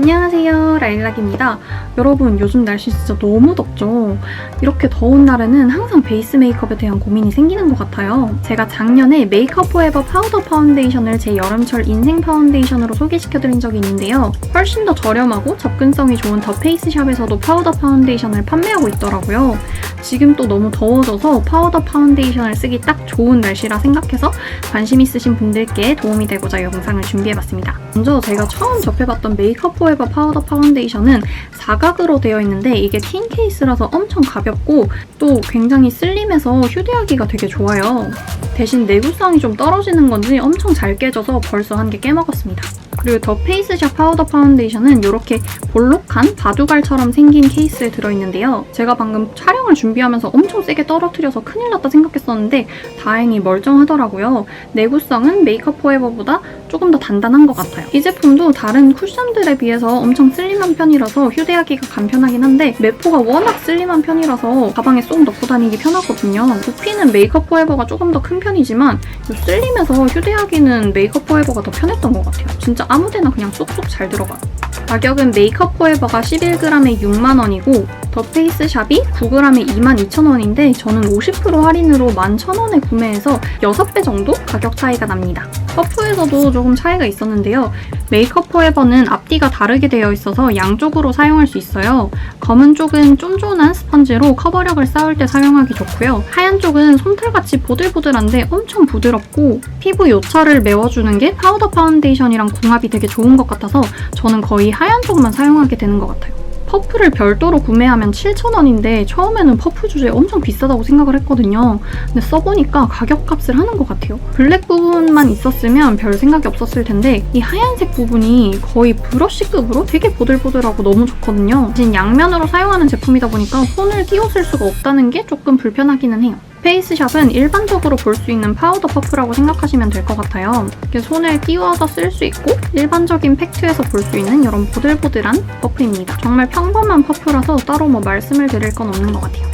안녕하세요, 라일락입니다. 여러분, 요즘 날씨 진짜 너무 덥죠? 이렇게 더운 날에는 항상 베이스 메이크업에 대한 고민이 생기는 것 같아요. 제가 작년에 메이크업 포에버 파우더 파운데이션을 제 여름철 인생 파운데이션으로 소개시켜드린 적이 있는데요. 훨씬 더 저렴하고 접근성이 좋은 더 페이스샵에서도 파우더 파운데이션을 판매하고 있더라고요. 지금 또 너무 더워져서 파우더 파운데이션을 쓰기 딱 좋은 날씨라 생각해서 관심 있으신 분들께 도움이 되고자 영상을 준비해봤습니다. 먼저 제가 처음 접해봤던 메이크업 포에버 파우더 파운데이션은 사각으로 되어 있는데 이게 틴 케이스라서 엄청 가볍고 또 굉장히 슬림해서 휴대하기가 되게 좋아요. 대신 내구성이 좀 떨어지는 건지 엄청 잘 깨져서 벌써 한 개 깨먹었습니다. 그리고 더 페이스샵 파우더 파운데이션은 이렇게 볼록한 바둑알처럼 생긴 케이스에 들어있는데요. 제가 방금 촬영을 준비하면서 엄청 세게 떨어뜨려서 큰일 났다 생각했었는데 다행히 멀쩡하더라고요. 내구성은 메이크업 포에버보다 조금 더 단단한 것 같아요. 이 제품도 다른 쿠션들에 비해서 엄청 슬림한 편이라서 휴대하기가 간편하긴 한데 매포가 워낙 슬림한 편이라서 가방에 쏙 넣고 다니기 편하거든요. 부피는 메이크업 포에버가 조금 더 큰 편이지만 슬림해서 휴대하기는 메이크업 포에버가 더 편했던 것 같아요. 진짜 아무데나 그냥 쏙쏙 잘 들어가요. 가격은 메이크업 포에버가 11g에 6만원이고 더 페이스샵이 9g에 22,000원인데 저는 50% 할인으로 11,000원에 구매해서 6배 정도 가격 차이가 납니다. 퍼프에서도 조금 차이가 있었는데요. 메이크업 포에버는 앞뒤가 다르게 되어 있어서 양쪽으로 사용할 수 있어요. 검은 쪽은 쫀쫀한 스펀지로 커버력을 쌓을 때 사용하기 좋고요. 하얀 쪽은 솜털같이 보들보들한데 엄청 부드럽고 피부 요철을 메워주는 게 파우더 파운데이션이랑 궁합이 되게 좋은 것 같아서 저는 거의 하얀 쪽만 사용하게 되는 것 같아요. 퍼프를 별도로 구매하면 7,000원인데 처음에는 퍼프 주제 엄청 비싸다고 생각을 했거든요. 근데 써보니까 가격값을 하는 것 같아요. 블랙 부분만 있었으면 별 생각이 없었을 텐데 이 하얀색 부분이 거의 브러쉬급으로 되게 보들보들하고 너무 좋거든요. 대신 양면으로 사용하는 제품이다 보니까 손을 끼워 쓸 수가 없다는 게 조금 불편하기는 해요. 페이스샵은 일반적으로 볼 수 있는 파우더 퍼프라고 생각하시면 될 것 같아요. 이렇게 손을 끼워서 쓸 수 있고 일반적인 팩트에서 볼 수 있는 이런 보들보들한 퍼프입니다. 정말 평범한 퍼프라서 따로 뭐 말씀을 드릴 건 없는 것 같아요.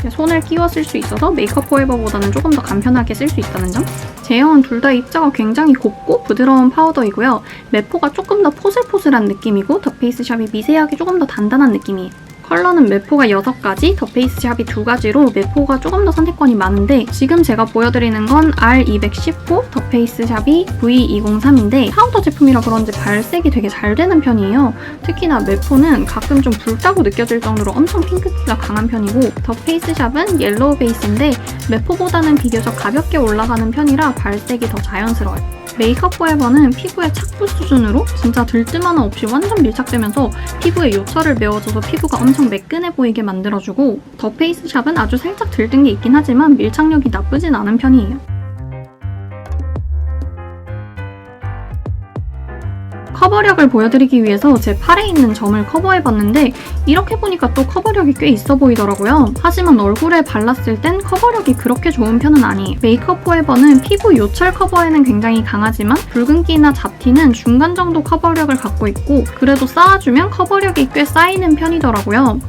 손을 끼워 쓸 수 있어서 메이크업 포에버보다는 조금 더 간편하게 쓸 수 있다는 점. 제형은 둘 다 입자가 굉장히 곱고 부드러운 파우더이고요. 매포가 조금 더 포슬포슬한 느낌이고 더 페이스샵이 미세하게 조금 더 단단한 느낌이에요. 컬러는 매포가 6가지, 더 페이스샵이 2가지로 매포가 조금 더 선택권이 많은데 지금 제가 보여드리는 건 R210호, 더 페이스샵이 V203인데 파우더 제품이라 그런지 발색이 되게 잘 되는 편이에요. 특히나 매포는 가끔 좀 붉다고 느껴질 정도로 엄청 핑크기가 강한 편이고 더 페이스샵은 옐로우 베이스인데 매포보다는 비교적 가볍게 올라가는 편이라 발색이 더 자연스러워요. 메이크업 포에버는 피부에 착붙 수준으로 진짜 들뜸 하나 없이 완전 밀착되면서 피부에 요철을 메워줘서 피부가 엄청 매끈해 보이게 만들어주고 더 페이스샵은 아주 살짝 들뜬 게 있긴 하지만 밀착력이 나쁘진 않은 편이에요. 커버력을 보여드리기 위해서 제 팔에 있는 점을 커버해봤는데 이렇게 보니까 또 커버력이 꽤 있어 보이더라고요. 하지만 얼굴에 발랐을 땐 커버력이 그렇게 좋은 편은 아니에요. 메이크업 포에버는 피부 요철 커버에는 굉장히 강하지만 붉은기나 잡티는 중간 정도 커버력을 갖고 있고 그래도 쌓아주면 커버력이 꽤 쌓이는 편이더라고요.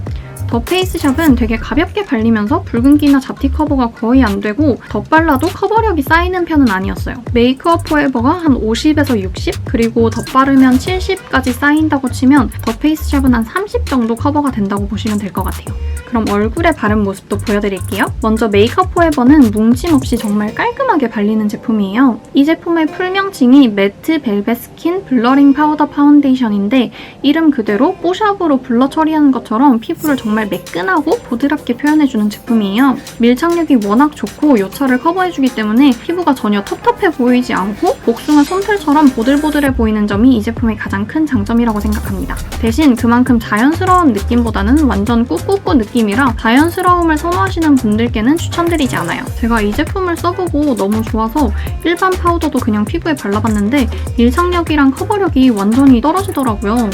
더 페이스샵은 되게 가볍게 발리면서 붉은기나 잡티 커버가 거의 안 되고 덧발라도 커버력이 쌓이는 편은 아니었어요. 메이크업 포에버가 한 50에서 60 그리고 덧바르면 70까지 쌓인다고 치면 더 페이스샵은 한 30 정도 커버가 된다고 보시면 될 것 같아요. 그럼 얼굴에 바른 모습도 보여드릴게요. 먼저 메이크업 포에버는 뭉침 없이 정말 깔끔하게 발리는 제품이에요. 이 제품의 풀명칭이 매트 벨벳 스킨 블러링 파우더 파운데이션인데 이름 그대로 뽀샵으로 블러 처리하는 것처럼 피부를 정말 매끈하고 부드럽게 표현해주는 제품이에요. 밀착력이 워낙 좋고 요철을 커버해주기 때문에 피부가 전혀 텁텁해 보이지 않고 복숭아 솜털처럼 보들보들해 보이는 점이 이 제품의 가장 큰 장점이라고 생각합니다. 대신 그만큼 자연스러운 느낌보다는 완전 꾹꾹꾹 느낌이라 자연스러움을 선호하시는 분들께는 추천드리지 않아요. 제가 이 제품을 써보고 너무 좋아서 일반 파우더도 그냥 피부에 발라봤는데 밀착력이랑 커버력이 완전히 떨어지더라고요.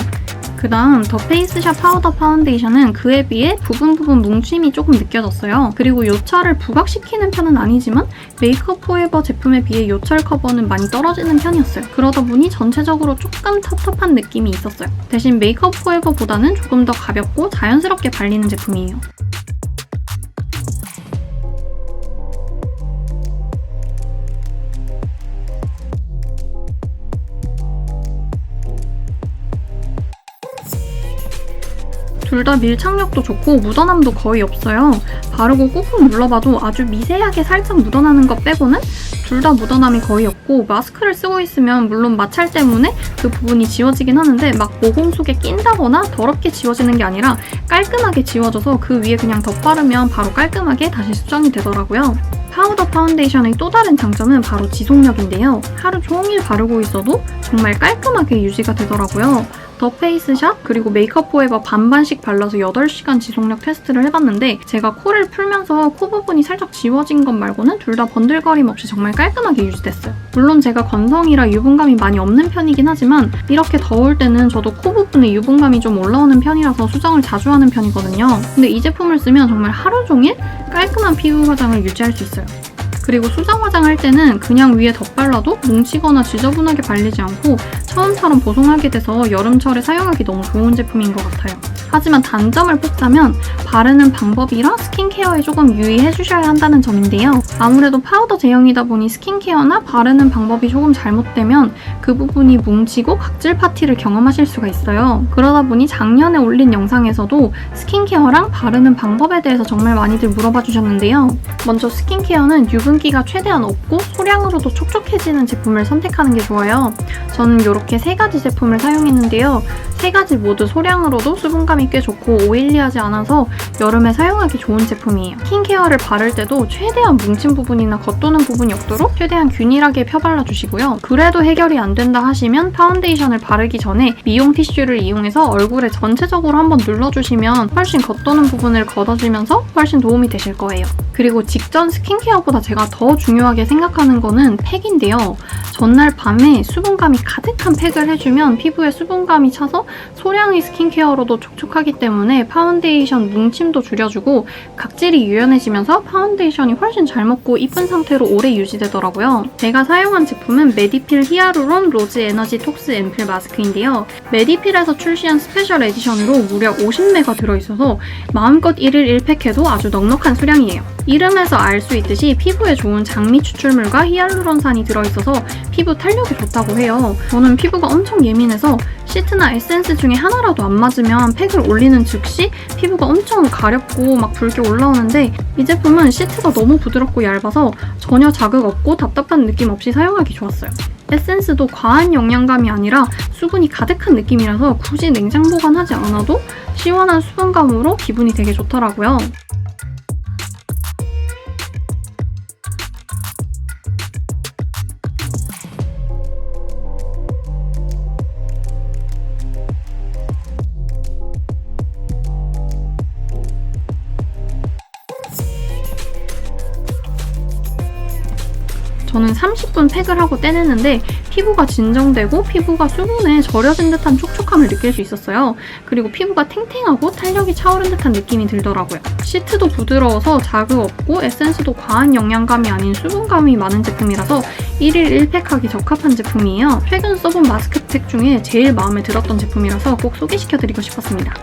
그 다음 더 페이스샵 파우더 파운데이션은 그에 비해 부분 뭉침이 조금 느껴졌어요. 그리고 요철을 부각시키는 편은 아니지만 메이크업 포에버 제품에 비해 요철 커버는 많이 떨어지는 편이었어요. 그러다 보니 전체적으로 조금 텁텁한 느낌이 있었어요. 대신 메이크업 포에버보다는 조금 더 가볍고 자연스럽게 발리는 제품이에요. 둘 다 밀착력도 좋고 묻어남도 거의 없어요. 바르고 꾹꾹 눌러봐도 아주 미세하게 살짝 묻어나는 것 빼고는 둘 다 묻어남이 거의 없고, 마스크를 쓰고 있으면 물론 마찰 때문에 그 부분이 지워지긴 하는데 막 모공 속에 낀다거나 더럽게 지워지는 게 아니라 깔끔하게 지워져서 그 위에 그냥 덧바르면 바로 깔끔하게 다시 수정이 되더라고요. 파우더 파운데이션의 또 다른 장점은 바로 지속력인데요. 하루 종일 바르고 있어도 정말 깔끔하게 유지가 되더라고요. 더 페이스샵 그리고 메이크업 포에버 반반씩 발라서 8시간 지속력 테스트를 해봤는데 제가 코를 풀면서 코 부분이 살짝 지워진 것 말고는 둘 다 번들거림 없이 정말 깔끔하게 유지됐어요. 물론 제가 건성이라 유분감이 많이 없는 편이긴 하지만 이렇게 더울 때는 저도 코 부분에 유분감이 좀 올라오는 편이라서 수정을 자주 하는 편이거든요. 근데 이 제품을 쓰면 정말 하루 종일 깔끔한 피부 화장을 유지할 수 있어요. 그리고 수정 화장할 때는 그냥 위에 덧발라도 뭉치거나 지저분하게 발리지 않고 처음처럼 보송하게 돼서 여름철에 사용하기 너무 좋은 제품인 것 같아요. 하지만 단점을 뽑자면 바르는 방법이랑 스킨케어에 조금 유의해주셔야 한다는 점인데요. 아무래도 파우더 제형이다 보니 스킨케어나 바르는 방법이 조금 잘못되면 그 부분이 뭉치고 각질 파티를 경험하실 수가 있어요. 그러다 보니 작년에 올린 영상에서도 스킨케어랑 바르는 방법에 대해서 정말 많이들 물어봐 주셨는데요. 먼저 스킨케어는 유분기가 최대한 없고 소량으로도 촉촉해지는 제품을 선택하는 게 좋아요. 저는 이렇게 3가지 제품을 사용했는데요. 3가지 모두 소량으로도 수분감이 꽤 좋고 오일리하지 않아서 여름에 사용하기 좋은 제품이에요. 스킨케어를 바를 때도 최대한 뭉친 부분이나 겉도는 부분이 없도록 최대한 균일하게 펴발라주시고요. 그래도 해결이 안 된다 하시면 파운데이션을 바르기 전에 미용 티슈를 이용해서 얼굴에 전체적으로 한번 눌러주시면 훨씬 겉도는 부분을 걷어주면서 훨씬 도움이 되실 거예요. 그리고 직전 스킨케어보다 제가 더 중요하게 생각하는 거는 팩인데요. 전날 밤에 수분감이 가득한 팩을 해주면 피부에 수분감이 차서 소량의 스킨케어로도 촉촉하기 때문에 파운데이션 뭉침도 줄여주고 각질이 유연해지면서 파운데이션이 훨씬 잘 먹고 이쁜 상태로 오래 유지되더라고요. 제가 사용한 제품은 메디필 히아루론 로즈 에너지 톡스 앰플 마스크인데요. 메디필에서 출시한 스페셜 에디션으로 무려 50매가 들어있어서 마음껏 1일 1팩해도 아주 넉넉한 수량이에요. 이름에서 알 수 있듯이 피부에 좋은 장미 추출물과 히알루론산이 들어있어서 피부 탄력이 좋다고 해요. 저는 피부가 엄청 예민해서 시트나 에센스 중에 하나라도 안 맞으면 팩을 올리는 즉시 피부가 엄청 가렵고 막 붉게 올라오는데 이 제품은 시트가 너무 부드럽고 얇아서 전혀 자극 없고 답답한 느낌 없이 사용하기 좋았어요. 에센스도 과한 영양감이 아니라 수분이 가득한 느낌이라서 굳이 냉장 보관하지 않아도 시원한 수분감으로 기분이 되게 좋더라고요. 저는 30분 팩을 하고 떼냈는데 피부가 진정되고 피부가 수분에 절여진 듯한 촉촉함을 느낄 수 있었어요. 그리고 피부가 탱탱하고 탄력이 차오른 듯한 느낌이 들더라고요. 시트도 부드러워서 자극 없고 에센스도 과한 영양감이 아닌 수분감이 많은 제품이라서 1일 1팩하기 적합한 제품이에요. 최근 써본 마스크팩 중에 제일 마음에 들었던 제품이라서 꼭 소개시켜드리고 싶었습니다.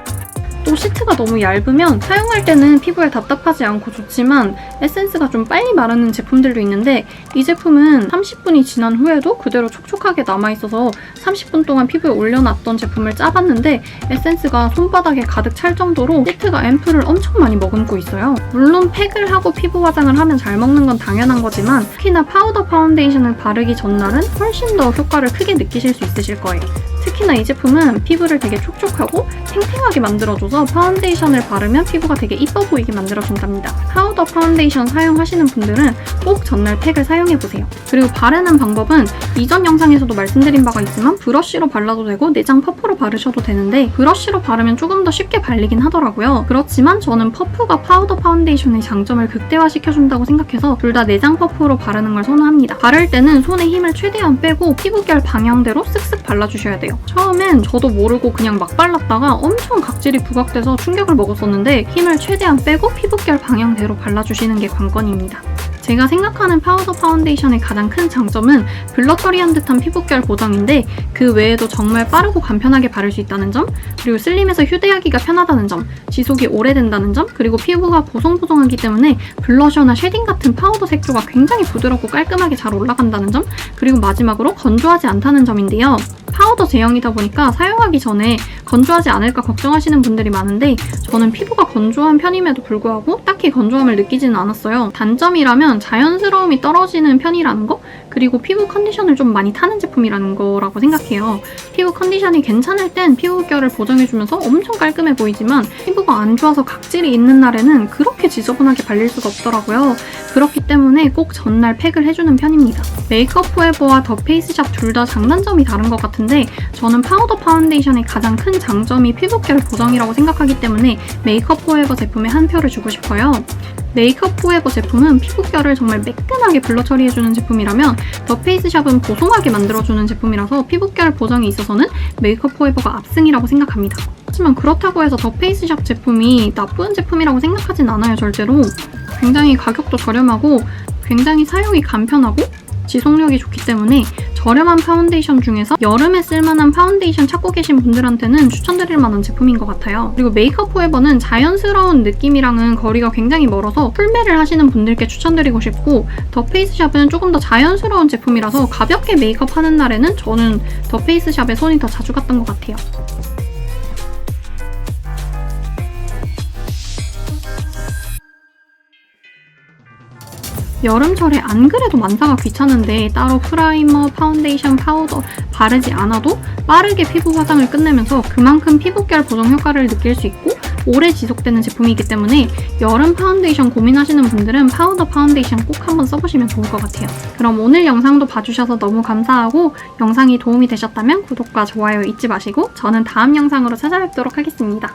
또 시트가 너무 얇으면 사용할 때는 피부에 답답하지 않고 좋지만 에센스가 좀 빨리 마르는 제품들도 있는데 이 제품은 30분이 지난 후에도 그대로 촉촉하게 남아있어서 30분 동안 피부에 올려놨던 제품을 짜봤는데 에센스가 손바닥에 가득 찰 정도로 시트가 앰플을 엄청 많이 머금고 있어요. 물론 팩을 하고 피부 화장을 하면 잘 먹는 건 당연한 거지만 특히나 파우더 파운데이션을 바르기 전날은 훨씬 더 효과를 크게 느끼실 수 있으실 거예요. 특히나 이 제품은 피부를 되게 촉촉하고 탱탱하게 만들어줘서 파운데이션을 바르면 피부가 되게 이뻐 보이게 만들어준답니다. 파우더 파운데이션 사용하시는 분들은 꼭 전날 팩을 사용해보세요. 그리고 바르는 방법은 이전 영상에서도 말씀드린 바가 있지만 브러쉬로 발라도 되고 내장 퍼프로 바르셔도 되는데 브러쉬로 바르면 조금 더 쉽게 발리긴 하더라고요. 그렇지만 저는 퍼프가 파우더 파운데이션의 장점을 극대화시켜준다고 생각해서 둘 다 내장 퍼프로 바르는 걸 선호합니다. 바를 때는 손에 힘을 최대한 빼고 피부결 방향대로 쓱쓱 발라주셔야 돼요. 처음엔 저도 모르고 그냥 막 발랐다가 엄청 각질이 부각돼서 충격을 먹었었는데 힘을 최대한 빼고 피부결 방향대로 발라주시는 게 관건입니다. 제가 생각하는 파우더 파운데이션의 가장 큰 장점은 블러 처리한 듯한 피부결 보정인데 그 외에도 정말 빠르고 간편하게 바를 수 있다는 점, 그리고 슬림해서 휴대하기가 편하다는 점, 지속이 오래된다는 점, 그리고 피부가 보송보송하기 때문에 블러셔나 쉐딩 같은 파우더 색조가 굉장히 부드럽고 깔끔하게 잘 올라간다는 점, 그리고 마지막으로 건조하지 않다는 점인데요. 파우더 제형이다 보니까 사용하기 전에 건조하지 않을까 걱정하시는 분들이 많은데 저는 피부가 건조한 편임에도 불구하고 딱히 건조함을 느끼지는 않았어요. 단점이라면 자연스러움이 떨어지는 편이라는 거? 그리고 피부 컨디션을 좀 많이 타는 제품이라는 거라고 생각해요. 피부 컨디션이 괜찮을 땐 피부결을 보정해주면서 엄청 깔끔해 보이지만 피부가 안 좋아서 각질이 있는 날에는 그렇게 지저분하게 발릴 수가 없더라고요. 그렇기 때문에 꼭 전날 팩을 해주는 편입니다. 메이크업 포에버와 더 페이스샵 둘 다 장단점이 다른 것 같은데 저는 파우더 파운데이션의 가장 큰 장점이 피부결 보정이라고 생각하기 때문에 메이크업 포에버 제품에 한 표를 주고 싶어요. 메이크업 포에버 제품은 피부결을 정말 매끈하게 블러 처리해주는 제품이라면 더 페이스샵은 보송하게 만들어주는 제품이라서 피부결 보정에 있어서는 메이크업 포에버가 압승이라고 생각합니다. 하지만 그렇다고 해서 더 페이스샵 제품이 나쁜 제품이라고 생각하진 않아요, 절대로. 굉장히 가격도 저렴하고 굉장히 사용이 간편하고 지속력이 좋기 때문에 저렴한 파운데이션 중에서 여름에 쓸만한 파운데이션 찾고 계신 분들한테는 추천드릴 만한 제품인 것 같아요. 그리고 메이크업 포에버는 자연스러운 느낌이랑은 거리가 굉장히 멀어서 풀메를 하시는 분들께 추천드리고 싶고 더 페이스샵은 조금 더 자연스러운 제품이라서 가볍게 메이크업 하는 날에는 저는 더 페이스샵에 손이 더 자주 갔던 것 같아요. 여름철에 안 그래도 만사가 귀찮은데 따로 프라이머, 파운데이션, 파우더 바르지 않아도 빠르게 피부 화장을 끝내면서 그만큼 피부결 보정 효과를 느낄 수 있고 오래 지속되는 제품이기 때문에 여름 파운데이션 고민하시는 분들은 파우더 파운데이션 꼭 한번 써보시면 좋을 것 같아요. 그럼 오늘 영상도 봐주셔서 너무 감사하고 영상이 도움이 되셨다면 구독과 좋아요 잊지 마시고 저는 다음 영상으로 찾아뵙도록 하겠습니다.